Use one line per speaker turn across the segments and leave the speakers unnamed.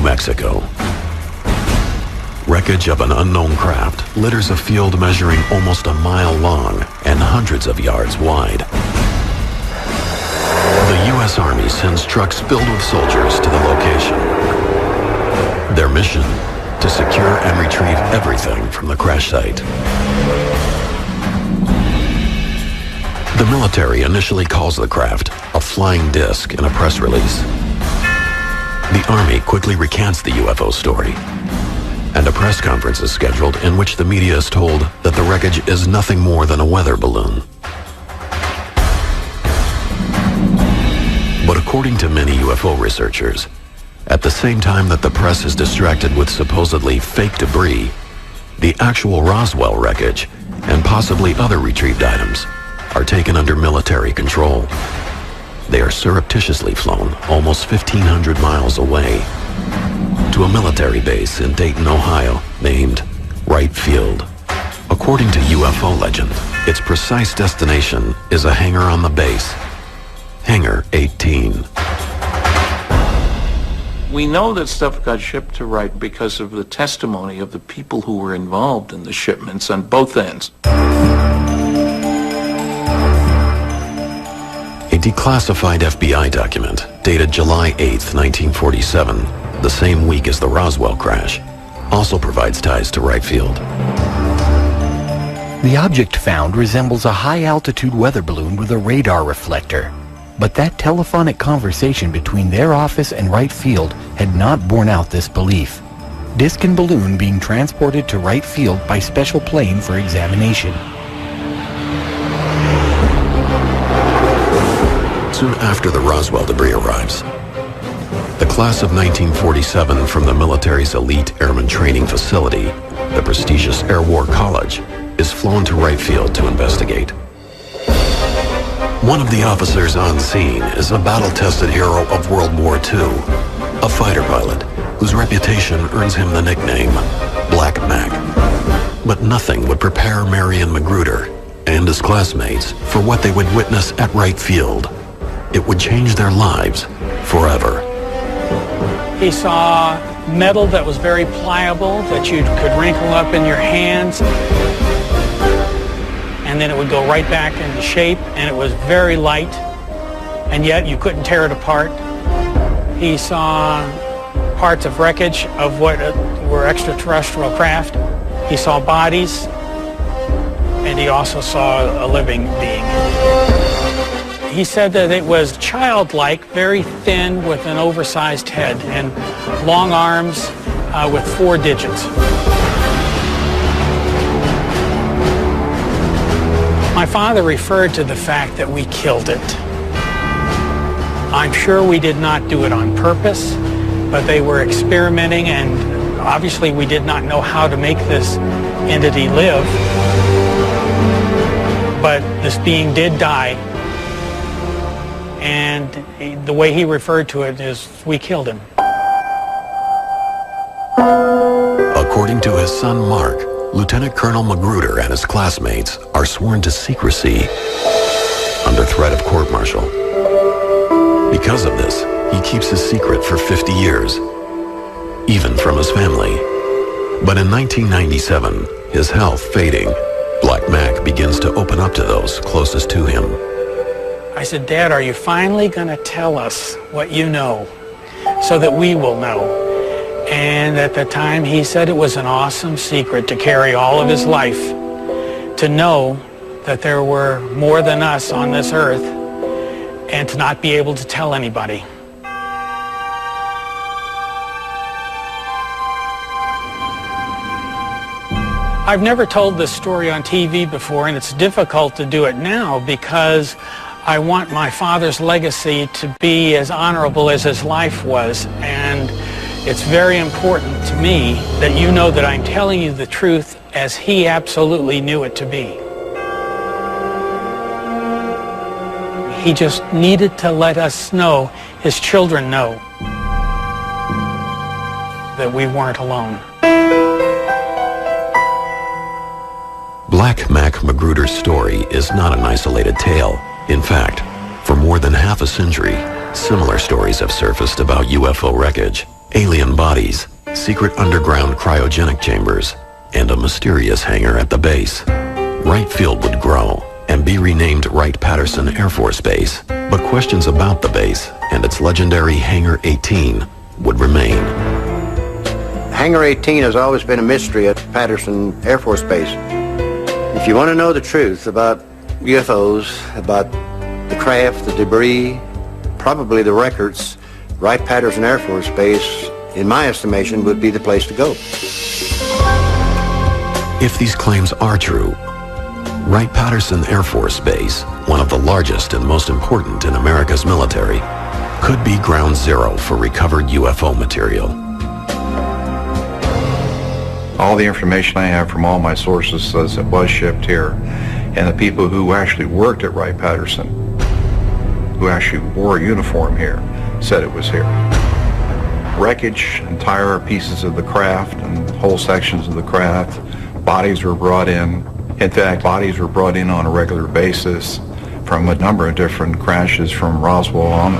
Mexico. Wreckage of an unknown craft litters a field measuring almost a mile long and hundreds of yards wide. The U.S. Army sends trucks filled with soldiers to the location. Their mission, to secure and retrieve everything from the crash site. The military initially calls the craft a flying disc in a press release. The Army quickly recants the UFO story, and a press conference is scheduled in which the media is told that the wreckage is nothing more than a weather balloon. But according to many UFO researchers, at the same time that the press is distracted with supposedly fake debris, the actual Roswell wreckage and possibly other retrieved items are taken under military control. They are surreptitiously flown almost 1,500 miles away to a military base in Dayton, Ohio, named Wright Field. According to UFO legend, its precise destination is a hangar on the base, Hangar 18.
We know that stuff got shipped to Wright because of the testimony of the people who were involved in the shipments on both ends.
A declassified FBI document dated July 8, 1947, the same week as the Roswell crash, also provides ties to Wright Field.
The object found resembles a high-altitude weather balloon with a radar reflector. But that telephonic conversation between their office and Wright Field had not borne out this belief. Disc and balloon being transported to Wright Field by special plane for examination.
Soon after the Roswell debris arrives, the class of 1947 from the military's elite airman training facility, the prestigious Air War College, is flown to Wright Field to investigate. One of the officers on scene is a battle-tested hero of World War II, a fighter pilot whose reputation earns him the nickname Black Mac. But nothing would prepare Marion Magruder and his classmates for what they would witness at Wright Field. It would change their lives forever.
He saw metal that was very pliable, that you could wrinkle up in your hands, and then it would go right back into shape, and it was very light, and yet you couldn't tear it apart. He saw parts of wreckage of what were extraterrestrial craft. He saw bodies, and he also saw a living being. He said that it was childlike, very thin with an oversized head and long arms with 4 digits. My father referred to the fact that we killed it. I'm sure we did not do it on purpose, but they were experimenting, and obviously we did not know how to make this entity live. But this being did die, and the way he referred to it is, we killed him.
According to his son Mark, Lieutenant Colonel Magruder and his classmates are sworn to secrecy under threat of court-martial. Because of this, he keeps his secret for 50 years, even from his family. But in 1997, his health fading, Black Mac begins to open up to those closest to him.
I said, Dad, are you finally going to tell us what you know so that we will know? And at the time, he said it was an awesome secret to carry all of his life, to know that there were more than us on this earth, and to not be able to tell anybody. I've never told this story on TV before, and it's difficult to do it now because I want my father's legacy to be as honorable as his life was, and it's very important to me that you know that I'm telling you the truth as he absolutely knew it to be. He just needed to let us know, his children know, that we weren't alone.
Black Mac Magruder's story is not an isolated tale. In fact, for more than half a century, similar stories have surfaced about UFO wreckage alien bodies, secret underground cryogenic chambers, and a mysterious hangar at the base. Wright Field would grow and be renamed Wright-Patterson Air Force Base, but questions about the base and its legendary Hangar 18 would remain.
Hangar 18 has always been a mystery at Patterson Air Force Base. If you want to know the truth about UFOs, about the craft, the debris, probably the records, Wright-Patterson Air Force Base, in my estimation, would be the place to go.
If these claims are true, Wright-Patterson Air Force Base, one of the largest and most important in America's military, could be ground zero for recovered UFO material.
All the information I have from all my sources says it was shipped here, and the people who actually worked at Wright-Patterson, who actually wore a uniform here, said it was here. Wreckage, entire pieces of the craft and whole sections of the craft, bodies were brought in. In fact, bodies were brought in on a regular basis from a number of different crashes from Roswell on.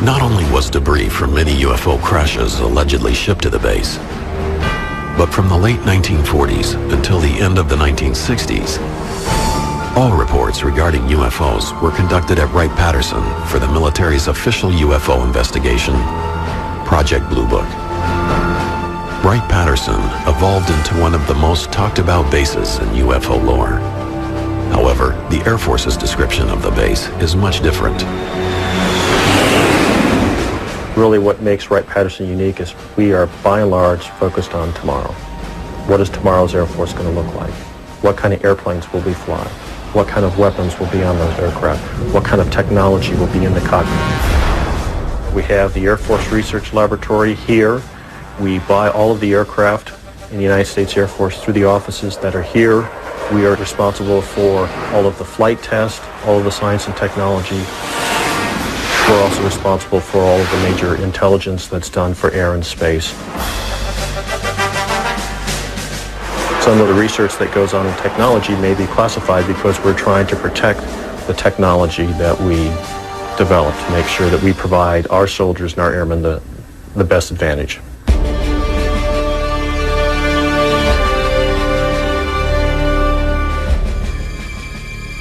Not only was debris from many UFO crashes allegedly shipped to the base, but from the late 1940s until the end of the 1960s, all reports regarding UFOs were conducted at Wright-Patterson for the military's official UFO investigation, Project Blue Book. Wright-Patterson evolved into one of the most talked about bases in UFO lore. However, the Air Force's description of the base is much different.
Really what makes Wright-Patterson unique is we are by and large focused on tomorrow. What is tomorrow's Air Force going to look like? What kind of airplanes will we fly? What kind of weapons will be on those aircraft? What kind of technology will be in the cockpit? We have the Air Force Research Laboratory here. We buy all of the aircraft in the United States Air Force through the offices that are here. We are responsible for all of the flight tests, all of the science and technology. We're also responsible for all of the major intelligence that's done for air and space. Some of the research that goes on in technology may be classified because we're trying to protect the technology that we develop to make sure that we provide our soldiers and our airmen the best advantage.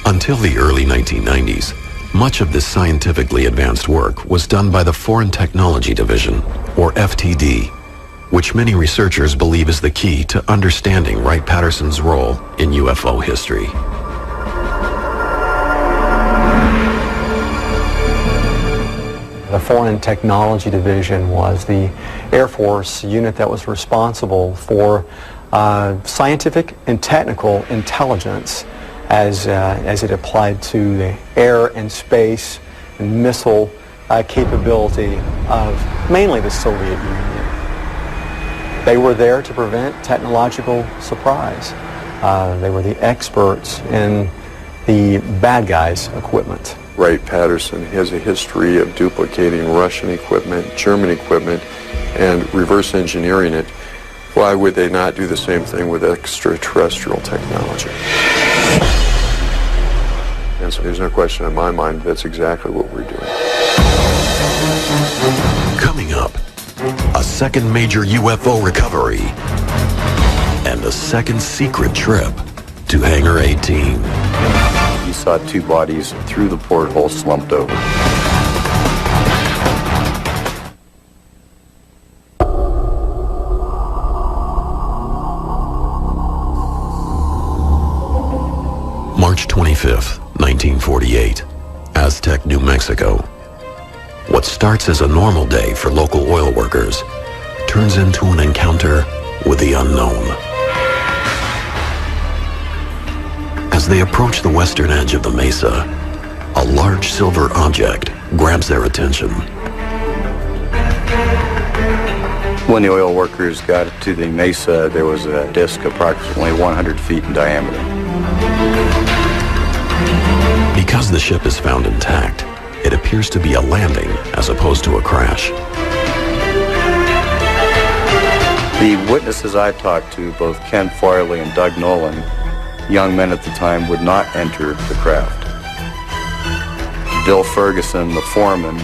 Until the early 1990s, much of this scientifically advanced work was done by the Foreign Technology Division, or FTD, which many researchers believe is the key to understanding Wright-Patterson's role in UFO history.
The Foreign Technology Division was the Air Force unit that was responsible for scientific and technical intelligence as it applied to the air and space and missile capability of mainly the Soviet Union. They were there to prevent technological surprise. They were the experts in the bad guys' equipment.
Wright-Patterson has a history of duplicating Russian equipment, German equipment, and reverse engineering it. Why would they not do the same thing with extraterrestrial technology? And so there's no question in my mind that's exactly what we're doing.
Coming up, a second major UFO recovery and a second secret trip to Hangar 18.
You saw two bodies through the porthole slumped over.
March 25th, 1948, Aztec, New Mexico. What starts as a normal day for local oil workers turns into an encounter with the unknown. As they approach the western edge of the mesa, a large silver object grabs their attention.
When the oil workers got to the mesa, there was a disc approximately 100 feet in diameter.
Because the ship is found intact, it appears to be a landing as opposed to a crash.
The witnesses I talked to, both Ken Farley and Doug Nolan, young men at the time, would not enter the craft. Bill Ferguson, the foreman,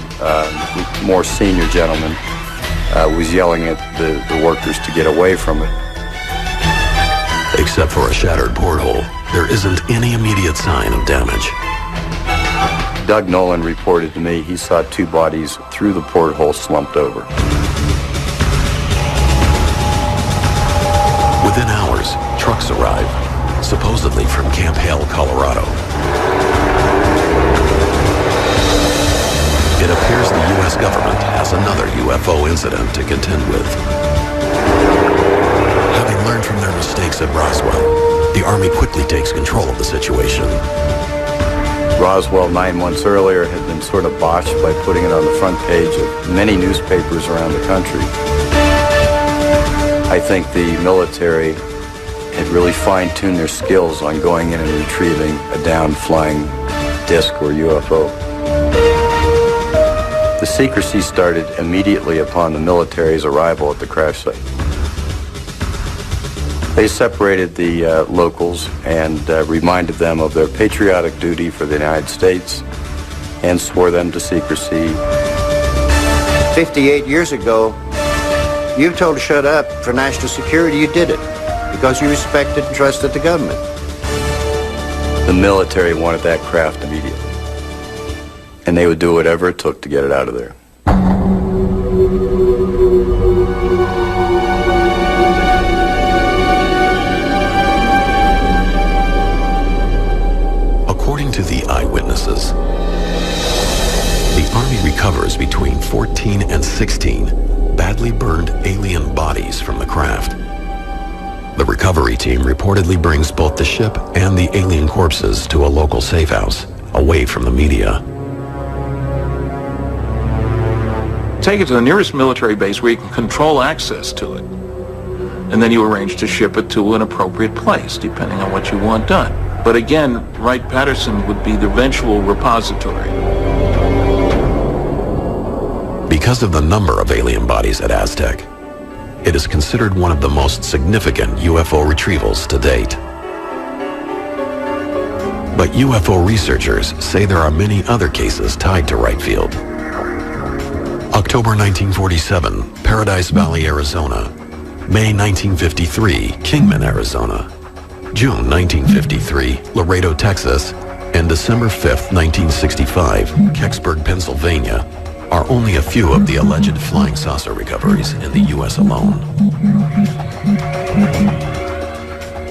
more senior gentleman, was yelling at the workers to get away from it.
Except for a shattered porthole, there isn't any immediate sign of damage.
Doug Nolan reported to me he saw two bodies through the porthole slumped over.
Within hours, trucks arrive, supposedly from Camp Hale, Colorado. It appears the U.S. government has another UFO incident to contend with. Having learned from their mistakes at Roswell, the Army quickly takes control of the situation.
Roswell 9 months earlier had been sort of botched by putting it on the front page of many newspapers around the country. I think the military had really fine-tuned their skills on going in and retrieving a down-flying disc or UFO. The secrecy started immediately upon the military's arrival at the crash site. They separated the locals and reminded them of their patriotic duty for the United States and swore them to secrecy.
58 years ago, you were told to shut up for national security. You did it because you respected and trusted the government.
The military wanted that craft immediately, and they would do whatever it took to get it out of there.
According to the eyewitnesses, the Army recovers between 14 and 16 badly burned alien bodies from the craft. The recovery team reportedly brings both the ship and the alien corpses to a local safe house, away from the media.
Take it to the nearest military base where you can control access to it. And then you arrange to ship it to an appropriate place, depending on what you want done. But again, Wright-Patterson would be the eventual repository.
Because of the number of alien bodies at Aztec, it is considered one of the most significant UFO retrievals to date. But UFO researchers say there are many other cases tied to Wright Field. October 1947, Paradise Valley, Arizona. May 1953, Kingman, Arizona. June 1953, Laredo, Texas. And December 5th, 1965, Kecksburg, Pennsylvania, are only a few of the alleged flying saucer recoveries in the U.S. alone.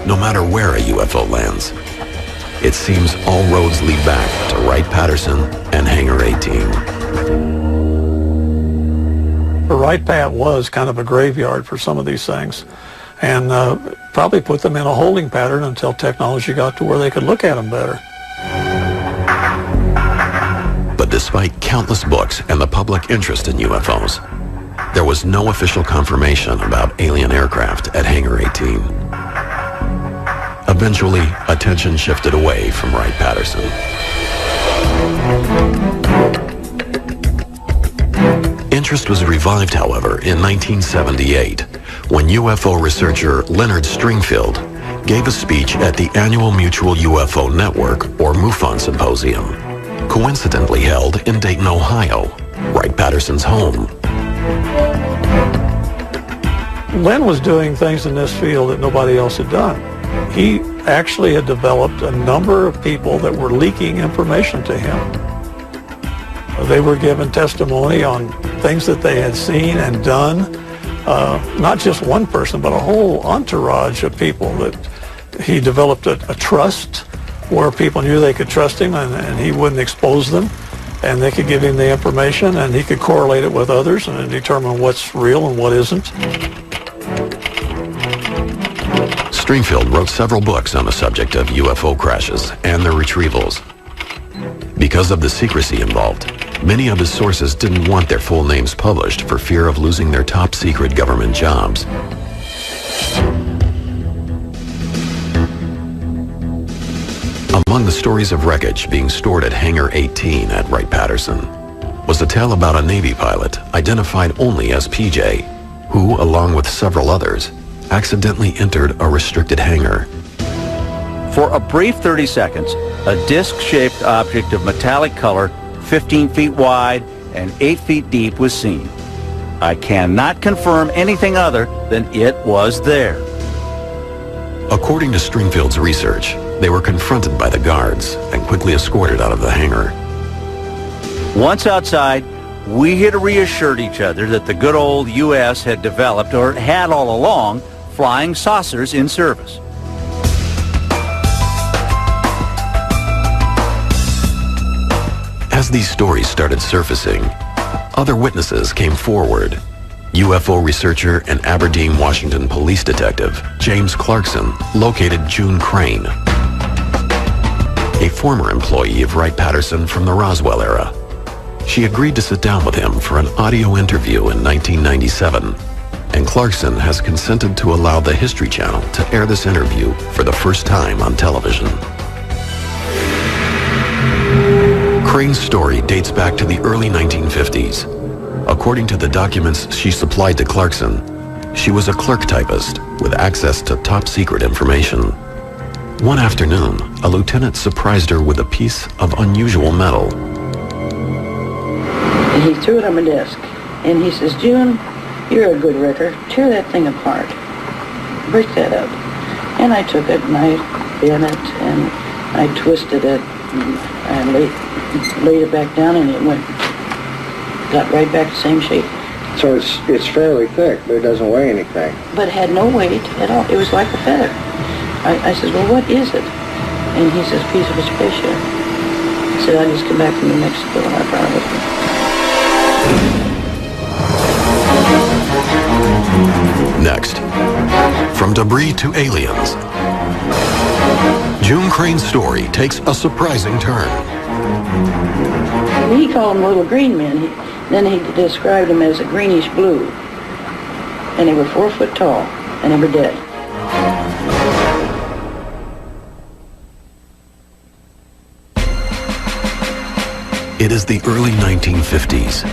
No matter where a UFO lands, it seems all roads lead back to Wright-Patterson and Hangar 18.
The Wright-Pat was kind of a graveyard for some of these things, and probably put them in a holding pattern until technology got to where they could look at them better.
But despite countless books and the public interest in UFOs, there was no official confirmation about alien aircraft at Hangar 18. Eventually, attention shifted away from Wright-Patterson. Interest was revived, however, in 1978, when UFO researcher Leonard Stringfield gave a speech at the annual Mutual UFO Network, or MUFON Symposium, coincidentally held in Dayton, Ohio, Wright-Patterson's home.
Len was doing things in this field that nobody else had done. He actually had developed a number of people that were leaking information to him. They were given testimony on things that they had seen and done. Not just one person, but a whole entourage of people that he developed a trust where people knew they could trust him, and he wouldn't expose them, and they could give him the information, and he could correlate it with others and determine what's real and what isn't.
Stringfield wrote several books on the subject of UFO crashes and their retrievals. Because of the secrecy involved, many of his sources didn't want their full names published for fear of losing their top-secret government jobs. Among the stories of wreckage being stored at Hangar 18 at Wright-Patterson was a tale about a Navy pilot identified only as PJ, who, along with several others, accidentally entered a restricted hangar.
For a brief 30 seconds, a disc-shaped object of metallic color 15 feet wide and 8 feet deep was seen. I cannot confirm anything other than it was there.
According to Stringfield's research, they were confronted by the guards and quickly escorted out of the hangar.
Once outside, we had reassured each other that the good old U.S. had developed, or had all along, flying saucers in service.
As these stories started surfacing, other witnesses came forward. UFO researcher and Aberdeen, Washington police detective James Clarkson located June Crane, a former employee of Wright-Patterson from the Roswell era. She agreed to sit down with him for an audio interview in 1997, and Clarkson has consented to allow the History Channel to air this interview for the first time on television. Crane's story dates back to the early 1950s. According to the documents she supplied to Clarkson, she was a clerk typist with access to top-secret information. One afternoon, a lieutenant surprised her with a piece of unusual metal.
And he threw it on my desk, and he says, "June, you're a good wrecker. Tear that thing apart. Break that up." And I took it, and I bent it, and I twisted it, and I laid it back down, and it got right back to the same shape.
So it's fairly thick, but it doesn't weigh anything.
But it had no weight at all. It was like a feather. I said, "Well, what is it?" And he says, "Piece of a spaceship." I said, "I just come back from New Mexico, and I brought it with me."
Next, from debris to aliens, June Crane's story takes a surprising turn.
He called them little green men. Then he described them as a greenish blue. And they were 4 foot tall, and they were dead.
It is the early 1950s.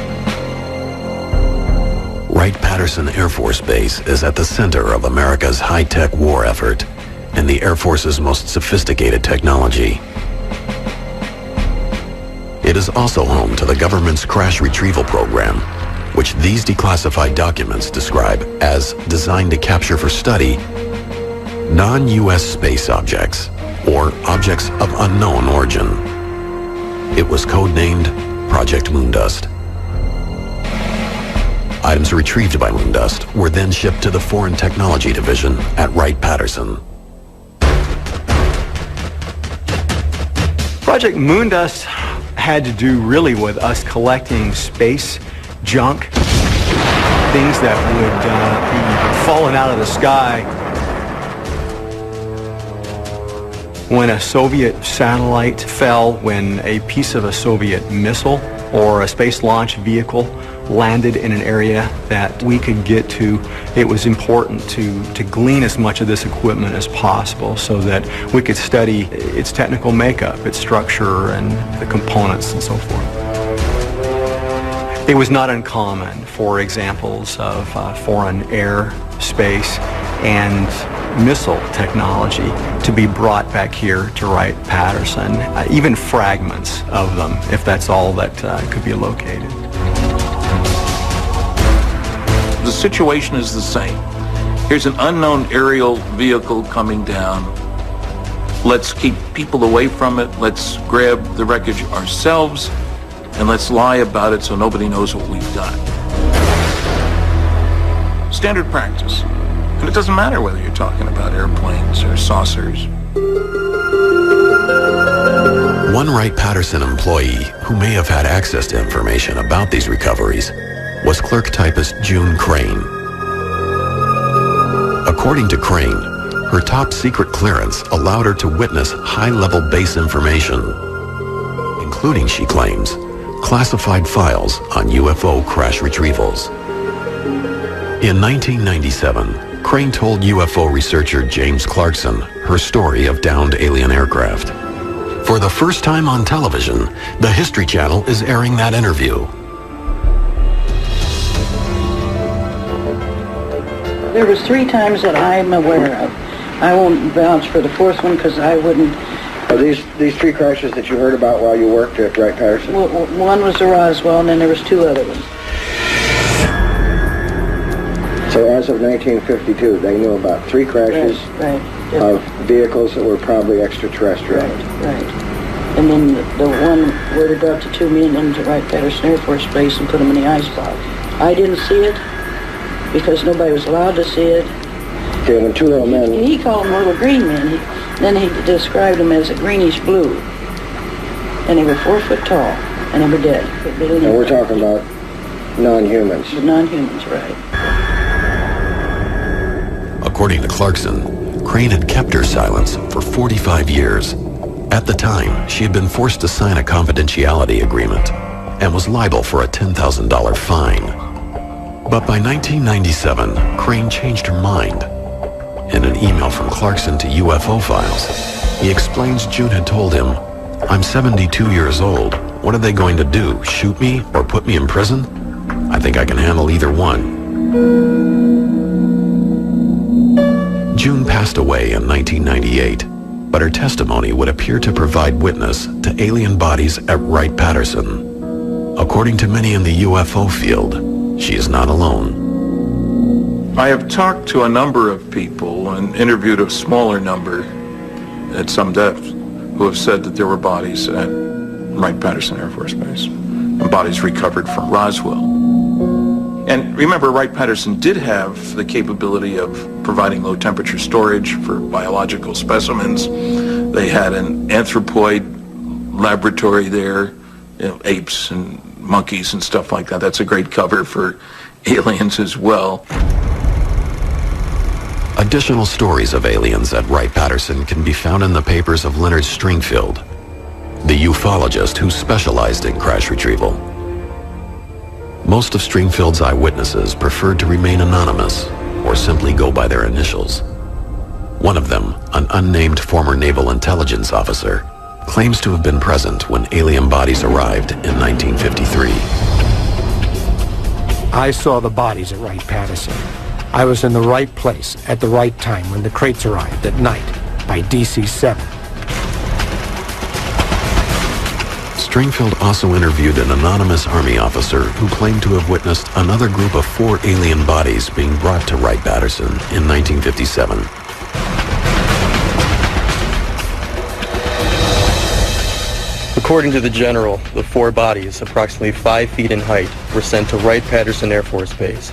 Wright-Patterson Air Force Base is at the center of America's high-tech war effort and the Air Force's most sophisticated technology. It is also home to the government's crash retrieval program, which these declassified documents describe as designed to capture for study non-U.S. space objects or objects of unknown origin. It was codenamed Project Moondust. Items retrieved by Moondust were then shipped to the Foreign Technology Division at Wright-Patterson.
Project Moondust had to do really with us collecting space junk, things that would be falling out of the sky when a Soviet satellite fell, when a piece of a Soviet missile or a space launch vehicle landed in an area that we could get to. It was important to glean as much of this equipment as possible so that we could study its technical makeup, its structure, and the components and so forth. It was not uncommon for examples of foreign air, space, and missile technology to be brought back here to Wright-Patterson, even fragments of them, if that's all that could be located.
The situation is the same. Here's an unknown aerial vehicle coming down. Let's keep people away from it. Let's grab the wreckage ourselves, and let's lie about it so nobody knows what we've done. Standard practice. And it doesn't matter whether you're talking about airplanes or saucers.
One Wright-Patterson employee who may have had access to information about these recoveries was clerk typist June Crane. According to Crane, her top secret clearance allowed her to witness high-level base information, including, she claims, classified files on UFO crash retrievals. In 1997, Crane told UFO researcher James Clarkson her story of downed alien aircraft. For the first time on television, the History Channel is airing that interview.
There was 3 times that I'm aware of. I won't vouch for the 4th one because I wouldn't
Are these three crashes that you heard about while you worked at Wright-Patterson?
Well, one was the Roswell, and then there was two other ones.
So as of 1952, they knew about three crashes of vehicles that were probably extraterrestrial.
Right. And then the one where they dropped the 2 men into Wright-Patterson Air Force Base and put them in the icebox. I didn't see it because nobody was allowed to see it.
Okay, when two little men...
He called them little green men. Then he described them as a greenish blue. And they were 4 foot tall, and they were dead.
And we're talking about non-humans.
The non-humans, right.
According to Clarkson, Crane had kept her silence for 45 years. At the time, she had been forced to sign a confidentiality agreement and was liable for a $10,000 fine. But by 1997, Crane changed her mind. In an email from Clarkson to UFO Files, he explains June had told him, "I'm 72 years old. What are they going to do, shoot me or put me in prison? I think I can handle either one." June passed away in 1998, but her testimony would appear to provide witness to alien bodies at Wright-Patterson. According to many in the UFO field, she is not alone.
I have talked to a number of people and interviewed a smaller number at some depth who have said that there were bodies at Wright-Patterson Air Force Base and bodies recovered from Roswell. And remember, Wright-Patterson did have the capability of providing low-temperature storage for biological specimens. They had an anthropoid laboratory there, apes and monkeys and stuff like that. That's a great cover for aliens as well.
Additional stories of aliens at Wright-Patterson can be found in the papers of Leonard Stringfield, the ufologist who specialized in crash retrieval. Most of Stringfield's eyewitnesses preferred to remain anonymous or simply go by their initials. One of them, an unnamed former naval intelligence officer, claims to have been present when alien bodies arrived in 1953.
I saw the bodies at Wright-Patterson. I was in the right place at the right time when the crates arrived at night by DC-7.
Stringfield also interviewed an anonymous Army officer who claimed to have witnessed another group of 4 alien bodies being brought to Wright-Patterson in 1957.
According to the general, the 4 bodies, approximately 5 feet in height, were sent to Wright-Patterson Air Force Base,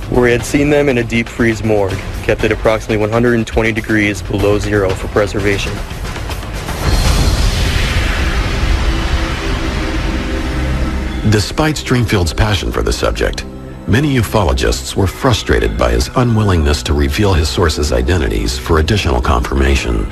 where he had seen them in a deep freeze morgue, kept at approximately 120 degrees below zero for preservation.
Despite Stringfield's passion for the subject, many ufologists were frustrated by his unwillingness to reveal his sources' identities for additional confirmation.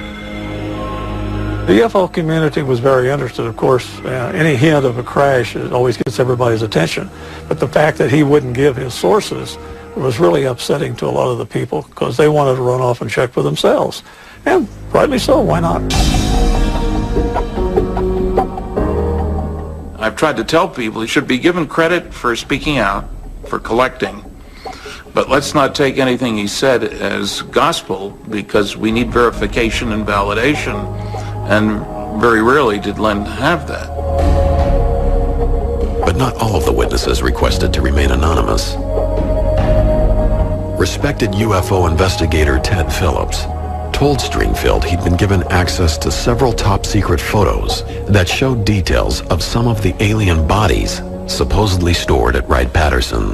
The UFO community was very interested, of course. Any hint of a crash always gets everybody's attention. But the fact that he wouldn't give his sources was really upsetting to a lot of the people because they wanted to run off and check for themselves. And rightly so, why not?
I've tried to tell people he should be given credit for speaking out, for collecting. But let's not take anything he said as gospel, because we need verification and validation, and very rarely did Len have that.
But not all of the witnesses requested to remain anonymous. Respected UFO investigator Ted Phillips told Stringfield he'd been given access to several top-secret photos that showed details of some of the alien bodies supposedly stored at Wright-Patterson.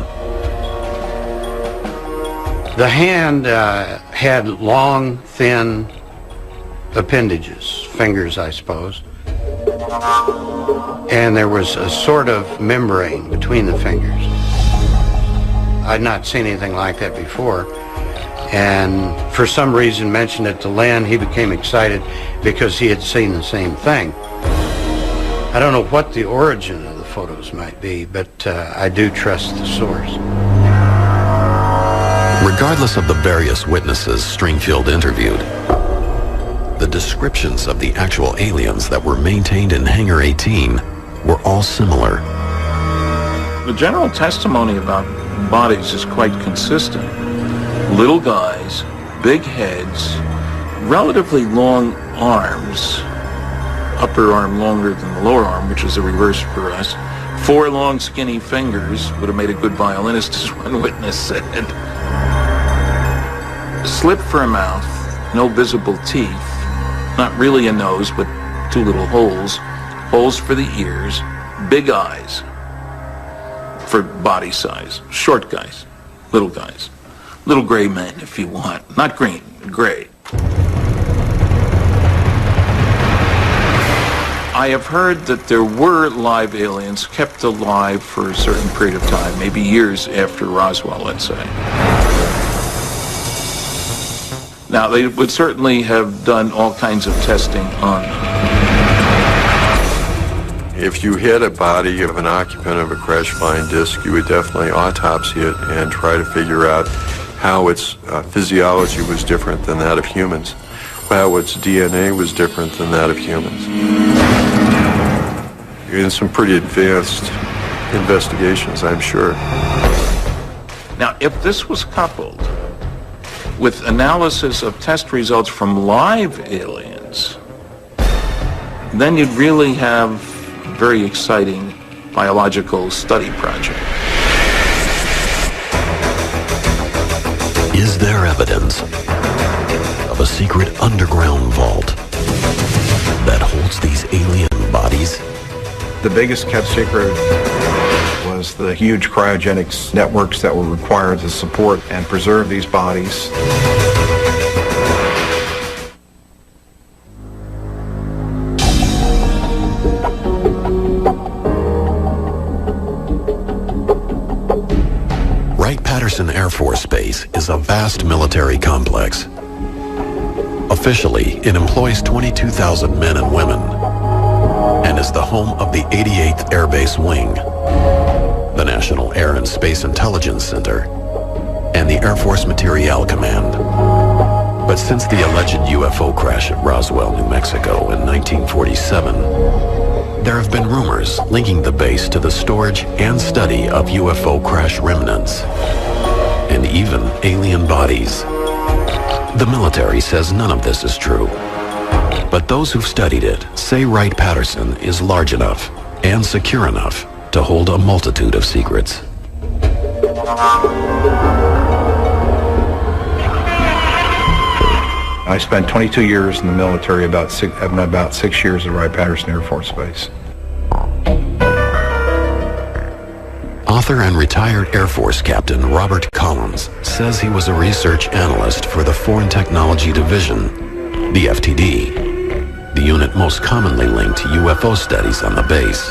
The hand had long, thin appendages, fingers, I suppose. And there was a sort of membrane between the fingers. I'd not seen anything like that before. And for some reason mentioned it to Len. He became excited because he had seen the same thing. I don't know what the origin of the photos might be, but I do trust the source.
Regardless of the various witnesses Stringfield interviewed, the descriptions of the actual aliens that were maintained in Hangar 18 were all similar.
The general testimony about bodies is quite consistent. Little guys, big heads, relatively long arms, upper arm longer than the lower arm, which is the reverse for us. 4 long, skinny fingers. Would have made a good violinist, as one witness said. Slit for a mouth, no visible teeth. Not really a nose, but 2 little holes. Holes for the ears. Big eyes for body size. Short guys, little guys. Little gray men, if you want. Not green, gray. I have heard that there were live aliens kept alive for a certain period of time, maybe years after Roswell, let's say. Now, they would certainly have done all kinds of testing on them.
If you hit a body of an occupant of a crash flying disc, you would definitely autopsy it and try to figure out how its physiology was different than that of humans, how its DNA was different than that of humans. In some pretty advanced investigations, I'm sure.
Now, if this was coupled with analysis of test results from live aliens, then you'd really have a very exciting biological study project.
Is there evidence of a secret underground vault that holds these alien bodies?
The biggest kept secret was the huge cryogenics networks that were required to support and preserve these bodies.
Wright-Patterson Air Force Base is a vast military complex. Officially, it employs 22,000 men and women and is the home of the 88th Air Base Wing, the National Air and Space Intelligence Center, and the Air Force Materiel Command. But since the alleged UFO crash at Roswell, New Mexico in 1947, there have been rumors linking the base to the storage and study of UFO crash remnants, and even alien bodies. The military says none of this is true, but those who've studied it say Wright-Patterson is large enough and secure enough to hold a multitude of secrets.
I spent 22 years in the military, about 6 years at Wright-Patterson Air Force Base.
Author and retired Air Force Captain Robert Collins says he was a research analyst for the Foreign Technology Division, the FTD, the unit most commonly linked to UFO studies on the base.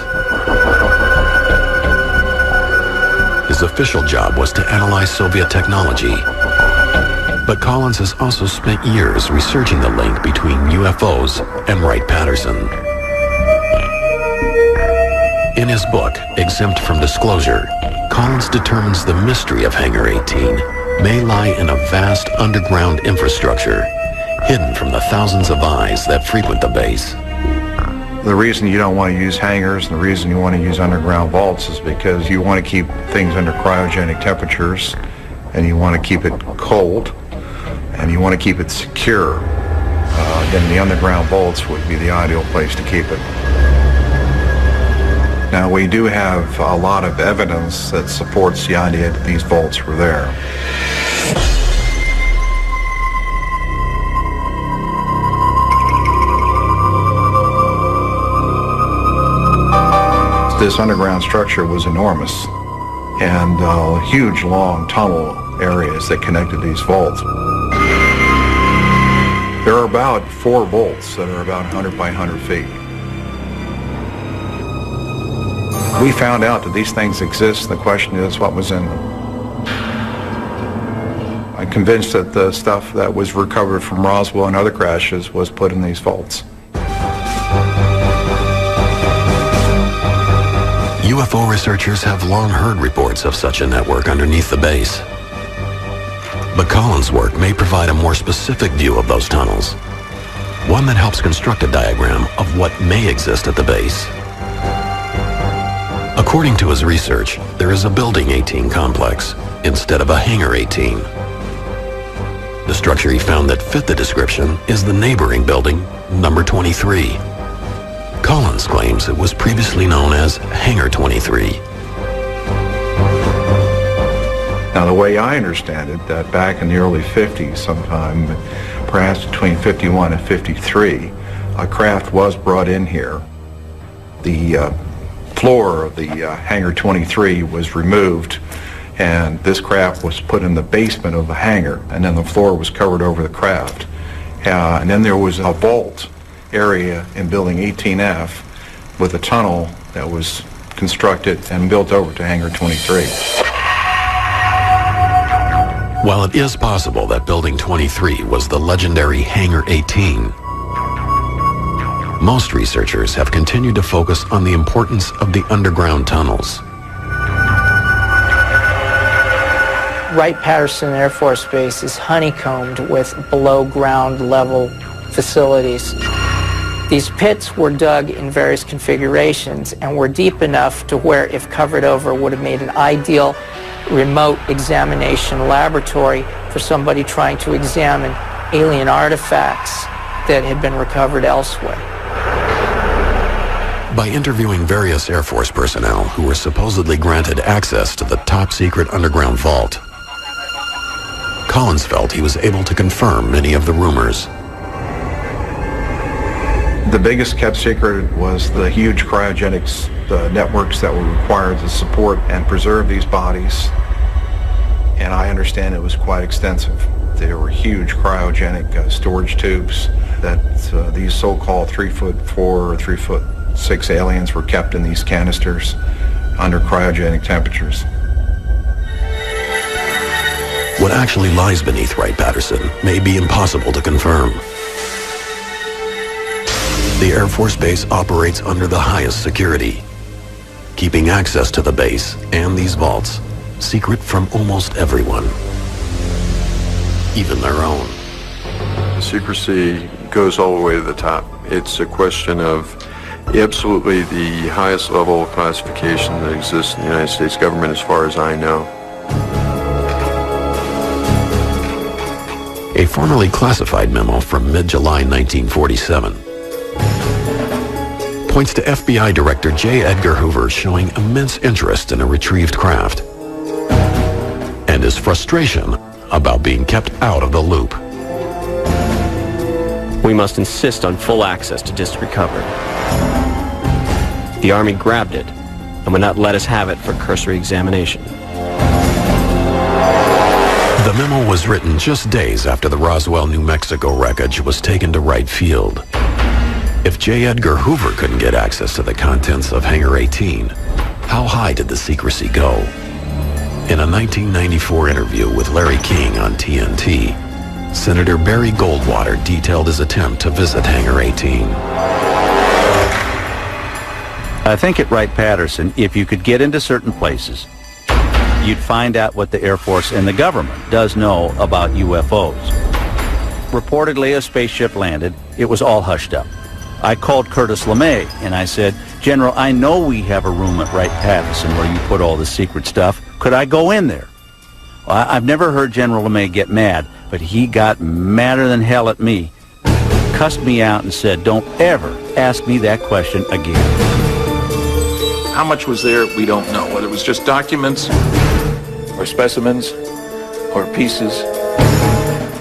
His official job was to analyze Soviet technology, but Collins has also spent years researching the link between UFOs and Wright-Patterson. In his book, Exempt from Disclosure, Collins determines the mystery of Hangar 18 may lie in a vast underground infrastructure hidden from the thousands of eyes that frequent the base.
The reason you don't want to use hangars and the reason you want to use underground vaults is because you want to keep things under cryogenic temperatures and you want to keep it cold and you want to keep it secure. Then the underground vaults would be the ideal place to keep it. Now, we do have a lot of evidence that supports the idea that these vaults were there. This underground structure was enormous, and huge, long tunnel areas that connected these vaults. There are about 4 vaults that are about 100 by 100 feet. We found out that these things exist, and the question is what was in them. I'm convinced that the stuff that was recovered from Roswell and other crashes was put in these vaults.
UFO researchers have long heard reports of such a network underneath the base. But Collins' work may provide a more specific view of those tunnels, one that helps construct a diagram of what may exist at the base. According to his research, there is a Building 18 complex instead of a Hangar 18. The structure he found that fit the description is the neighboring building, number 23. Collins claims it was previously known as Hangar 23.
Now, the way I understand it, that back in the early 50s, sometime, perhaps between 51 and 53, a craft was brought in here. The floor of the Hangar 23 was removed, and this craft was put in the basement of the hangar, and then the floor was covered over the craft. And then there was a vault area in Building 18F with a tunnel that was constructed and built over to Hangar 23.
While it is possible that Building 23 was the legendary Hangar 18, most researchers have continued to focus on the importance of the underground tunnels.
Wright-Patterson Air Force Base is honeycombed with below-ground level facilities. These pits were dug in various configurations and were deep enough to where, if covered over, would have made an ideal remote examination laboratory for somebody trying to examine alien artifacts that had been recovered elsewhere.
By interviewing various Air Force personnel who were supposedly granted access to the top-secret underground vault, Collins felt he was able to confirm many of the rumors.
The biggest kept secret was the huge cryogenics networks that were required to support and preserve these bodies. And I understand it was quite extensive. There were huge cryogenic storage tubes that these so-called 3'4" or 3'6" aliens were kept in these canisters under cryogenic temperatures.
What actually lies beneath Wright-Patterson may be impossible to confirm. The Air Force Base operates under the highest security, keeping access to the base and these vaults secret from almost everyone, even their own.
Secrecy goes all the way to the top. It's a question of absolutely the highest level of classification that exists in the United States government as far as I know.
A formerly classified memo from mid-July 1947 points to FBI Director J. Edgar Hoover showing immense interest in a retrieved craft and his frustration about being kept out of the loop.
We must insist on full access to disc recovery. The Army grabbed it and would not let us have it for cursory examination.
The memo was written just days after the Roswell, New Mexico wreckage was taken to Wright Field. If J. Edgar Hoover couldn't get access to the contents of Hangar 18, how high did the secrecy go? In a 1994 interview with Larry King on TNT, Senator Barry Goldwater detailed his attempt to visit Hangar 18.
I think at Wright-Patterson, if you could get into certain places, you'd find out what the Air Force and the government does know about UFOs. Reportedly, a spaceship landed. It was all hushed up. I called Curtis LeMay and I said, General, I know we have a room at Wright-Patterson where you put all the secret stuff. Could I go in there? Well, I've never heard General LeMay get mad, but he got madder than hell at me, cussed me out and said, don't ever ask me that question again.
How much was there, we don't know. Whether it was just documents or specimens or pieces,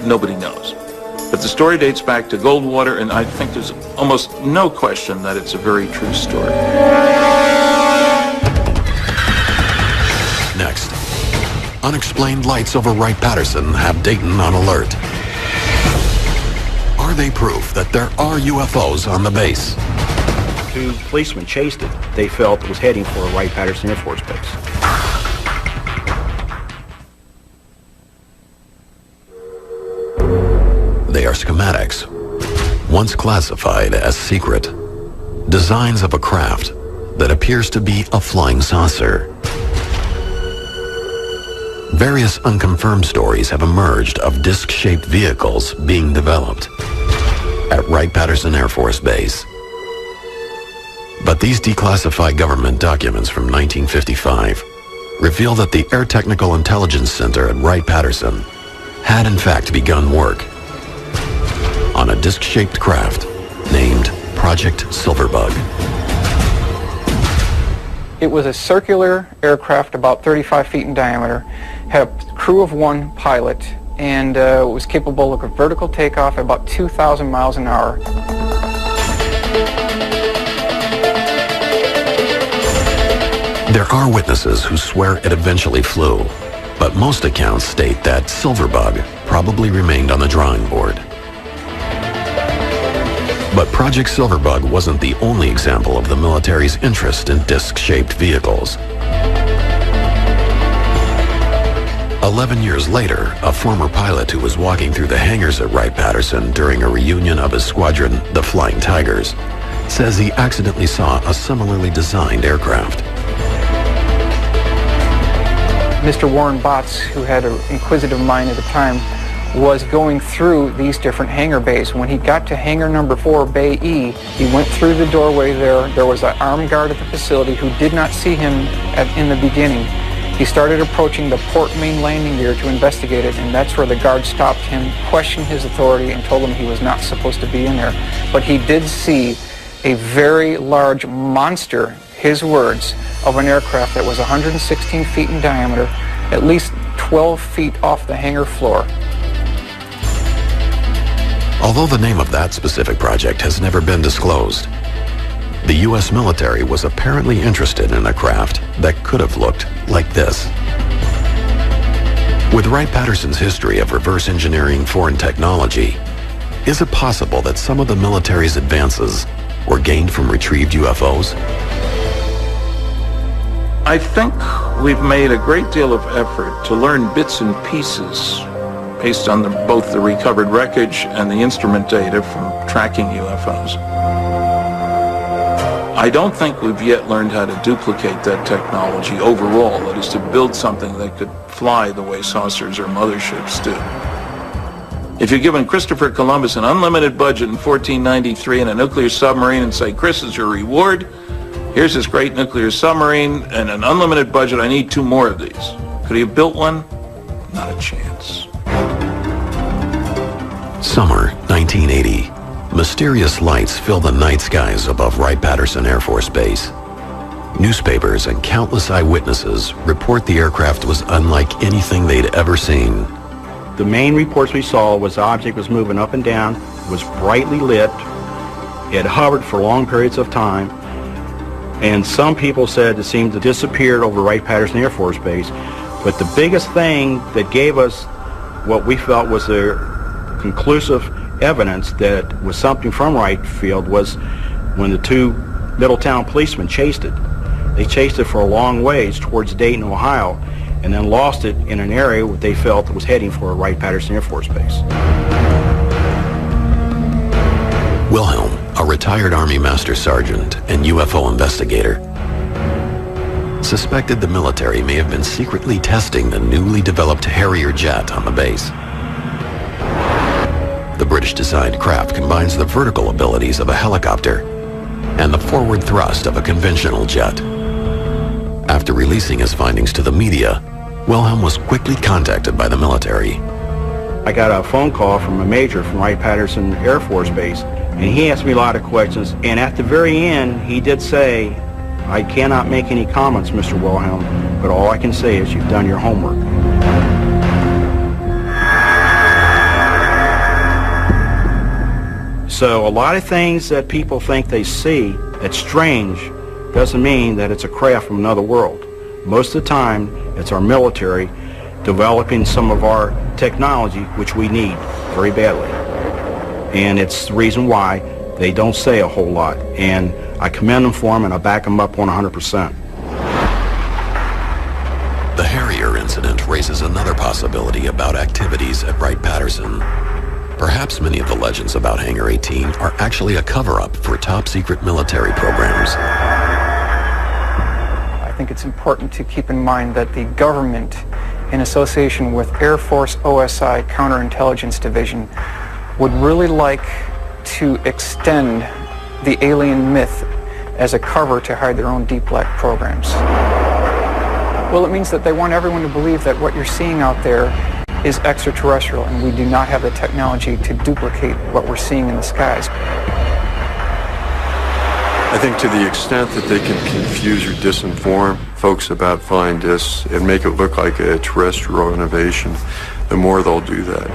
nobody knows. But the story dates back to Goldwater, and I think there's almost no question that it's a very true story.
Next, unexplained lights over Wright-Patterson have Dayton on alert. Are they proof that there are UFOs on the base?
Two policemen chased it. They felt it was heading for a Wright-Patterson Air Force Base.
They are schematics, once classified as secret, designs of a craft that appears to be a flying saucer. Various unconfirmed stories have emerged of disc-shaped vehicles being developed at Wright-Patterson Air Force Base. But these declassified government documents from 1955 reveal that the Air Technical Intelligence Center at Wright-Patterson had in fact begun work on a disc-shaped craft named Project Silverbug.
It was a circular aircraft about 35 feet in diameter, had a crew of 1 pilot, and was capable of a vertical takeoff at about 2,000 miles an hour.
There are witnesses who swear it eventually flew, but most accounts state that Silverbug probably remained on the drawing board. But Project Silverbug wasn't the only example of the military's interest in disc-shaped vehicles. 11 years later, a former pilot who was walking through the hangars at Wright-Patterson during a reunion of his squadron, the Flying Tigers, says he accidentally saw a similarly designed aircraft.
Mr. Warren Botts, who had an inquisitive mind at the time, was going through these different hangar bays. When he got to hangar number 4, Bay E, he went through the doorway there. There was an armed guard at the facility who did not see him in the beginning. He started approaching the port main landing gear to investigate it, and that's where the guard stopped him, questioned his authority, and told him he was not supposed to be in there. But he did see a very large monster, his words, of an aircraft that was 116 feet in diameter, at least 12 feet off the hangar floor.
Although the name of that specific project has never been disclosed, the U.S. military was apparently interested in a craft that could have looked like this. With Wright-Patterson's history of reverse engineering foreign technology, is it possible that some of the military's advances were gained from retrieved UFOs?
I think we've made a great deal of effort to learn bits and pieces based on both the recovered wreckage and the instrument data from tracking UFOs. I don't think we've yet learned how to duplicate that technology overall, that is to build something that could fly the way saucers or motherships do. If you're giving Christopher Columbus an unlimited budget in 1493 and a nuclear submarine and say, Chris is your reward, here's this great nuclear submarine and an unlimited budget, I need 2 more of these. Could he have built one? Not a chance.
Summer 1980. Mysterious lights fill the night skies above Wright-Patterson Air Force Base. Newspapers and countless eyewitnesses report the aircraft was unlike anything they'd ever seen.
The main reports we saw was the object was moving up and down, was brightly lit, it hovered for long periods of time, and some people said it seemed to disappear over Wright-Patterson Air Force Base. But the biggest thing that gave us what we felt was the conclusive evidence that it was something from Wright Field was when the 2 Middletown policemen chased it. They chased it for a long ways towards Dayton, Ohio, and then lost it in an area where they felt it was heading for Wright-Patterson Air Force Base.
Wilhelm, a retired Army Master Sergeant and UFO investigator, suspected the military may have been secretly testing the newly developed Harrier jet on the base. The British-designed craft combines the vertical abilities of a helicopter and the forward thrust of a conventional jet. After releasing his findings to the media, Wilhelm was quickly contacted by the military.
I got a phone call from a major from Wright-Patterson Air Force Base, and he asked me a lot of questions, and at the very end, he did say, I cannot make any comments, Mr. Wilhelm, but all I can say is you've done your homework. So a lot of things that people think they see that's strange doesn't mean that it's a craft from another world. Most of the time, it's our military developing some of our technology, which we need very badly. And it's the reason why they don't say a whole lot. And I commend them for them, and I back them up 100%.
The Harrier incident raises another possibility about activities at Wright-Patterson. Perhaps many of the legends about Hangar 18 are actually a cover-up for top-secret military programs.
I think it's important to keep in mind that the government, in association with Air Force OSI Counterintelligence Division, would really like to extend the alien myth as a cover to hide their own deep black programs. Well, it means that they want everyone to believe that what you're seeing out there is extraterrestrial, and we do not have the technology to duplicate what we're seeing in the skies.
Wilhelm, a retired Army Master Sergeant and UFO investigator, suspected the military may have been secretly testing the newly developed Harrier jet on the base. The British-designed craft combines the vertical abilities of a helicopter and the forward thrust of a conventional jet. After releasing his findings to the media, Wilhelm was quickly contacted by the military.
I think it's important to keep in mind that the government, in association with Air Force OSI Counterintelligence Division, would really like to extend the alien myth as a cover to hide their own deep black programs.
I think to the extent that they can confuse or disinform folks about flying discs and make it look like a terrestrial innovation, the more they'll do that.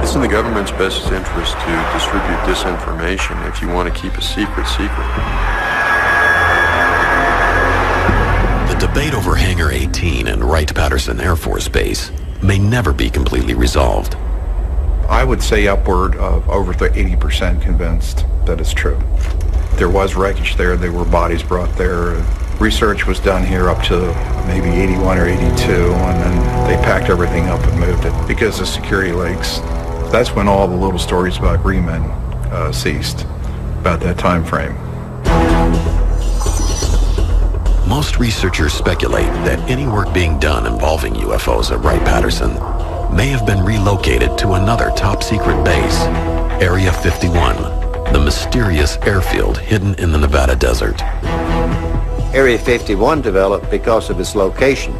It's in the government's best interest to distribute disinformation if you want to keep a secret.
The debate over Hangar 18 and Wright-Patterson Air Force Base may never be completely resolved.
I would say upward of over 80% convinced that it's true. There was wreckage there. There were bodies brought there. Research was done here up to maybe 81 or 82, and then they packed everything up and moved it because of security leaks. That's when all the little stories about green men ceased, about that time frame.
Most researchers speculate that any work being done involving UFOs at Wright-Patterson may have been relocated to another top-secret base, Area 51, the mysterious airfield hidden in the Nevada desert.
Area 51 developed because of its location,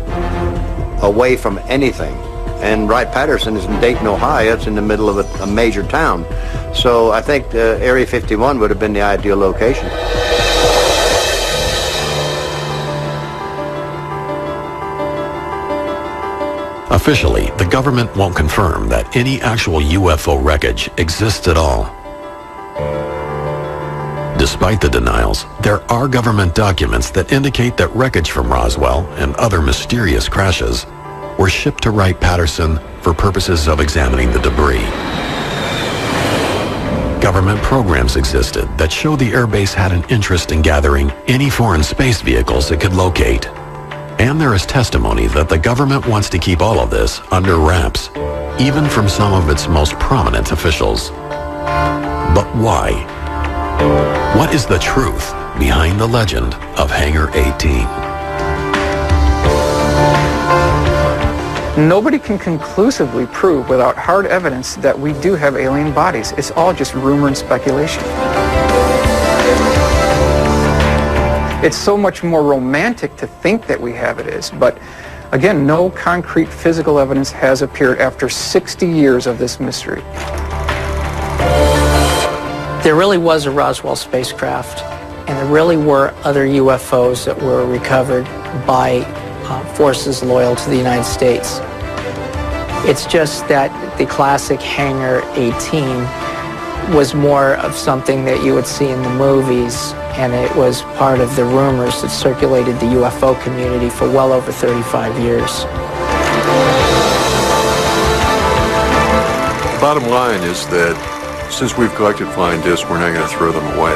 away from anything. And Wright-Patterson is in Dayton, Ohio. It's in the middle of a major town. So I think Area 51 would have been the ideal location.
Officially, the government won't confirm that any actual UFO wreckage exists at all. Despite the denials, there are government documents that indicate that wreckage from Roswell and other mysterious crashes were shipped to Wright-Patterson for purposes of examining the debris. Government programs existed that show the airbase had an interest in gathering any foreign space vehicles it could locate. And there is testimony that the government wants to keep all of this under wraps, even from some of its most prominent officials. But why? What is the truth behind the legend of Hangar 18?
Nobody can conclusively prove without hard evidence that we do have alien bodies. It's all just rumor and speculation. It's so much more romantic to think that we have it is, but again, no concrete physical evidence has appeared after 60 years of this mystery.
There really was a Roswell spacecraft, and there really were other UFOs that were recovered by forces loyal to the United States. It's just that the classic Hangar 18 was more of something that you would see in the movies, and it was part of the rumors that circulated the UFO community for well over 35 years.
The bottom line is that since we've collected flying discs, we're not going to throw them away.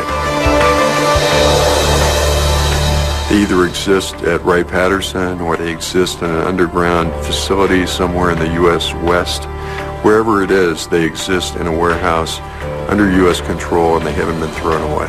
They either exist at Wright-Patterson or they exist in an underground facility somewhere in the U.S. West. Wherever it is, they exist in a warehouse under U.S. control and they haven't been thrown away.